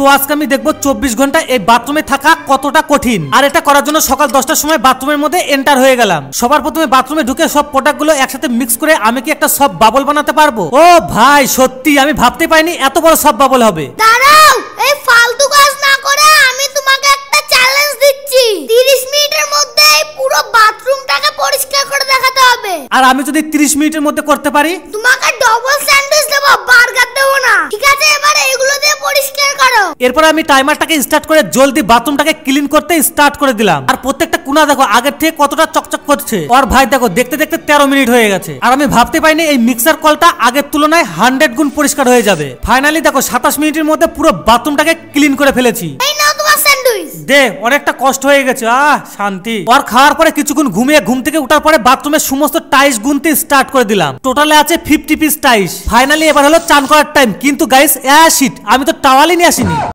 তো আজকে আমি দেখবো 24 ঘন্টা এই বাথরুমে থাকা কতটা কঠিন। আর এটা করার জন্য সকাল 10টার সময় বাথরুমের মধ্যে এন্টার হয়ে গেলাম। সবার প্রথমে বাথরুমে ঢুকে সব প্রোডাক্ট গুলো একসাথে মিক্স করে আমি কি একটা সব বাবল বানাতে পারবো? ও ভাই সত্যি আমি ভাবতে পারিনি এত বড় সব বাবল হবে। দাঁড়াও, এই ফালতু কাজ না করে আমি তোমাকে একটা চ্যালেঞ্জ দিচ্ছি। 30 মিনিটের মধ্যে এই পুরো বাথরুমটাকে পরিষ্কার করে দেখাতে হবে। আর আমি যদি 30 মিনিটের মধ্যে করতে পারি? তোমাকে ডবল স্যান্ডউইচ দেব, বার্গার দেব না। ঠিক আছে, এবার এগুলো দিয়ে পরিষ্কার করো। এরপর আমি টাইমারটাকে স্টার্ট করে জলদি বাথরুমটাকে ক্লিন করতে স্টার্ট করে দিলাম। আর প্রত্যেকটা কোণা দেখো আগের থেকে কতটা চকচক করছে। আর ভাই দেখো দেখতে দেখতে 13 মিনিট হয়ে গেছে। আর আমি ভাবতে পারিনি এই মিক্সার কলটা আগের তুলনায় 100 গুণ পরিষ্কার হয়ে যাবে। ফাইনালি দেখো 27 মিনিটের মধ্যে পুরো বাথরুমটাকে ক্লিন করে ফেলেছি। এই নাও তোমার স্যান্ডউইচ। দে, অনেকটা কষ্ট হয়ে গেছে। শান্তি। আর খাওয়ার পরে কিছুক্ষণ ঘুমিয়ে ঘুম থেকে উঠার পরে বাথরুমের সমস্ত টাইলস গুনতে স্টার্ট করে দিলাম। টোটালে আছে 50 পিস টাইলস। ফাইনালি এবার হলো চান করার টাইম। কিন্তু গাইস শিট, আমি তো টাওয়ালই নিয়ে আসিনি।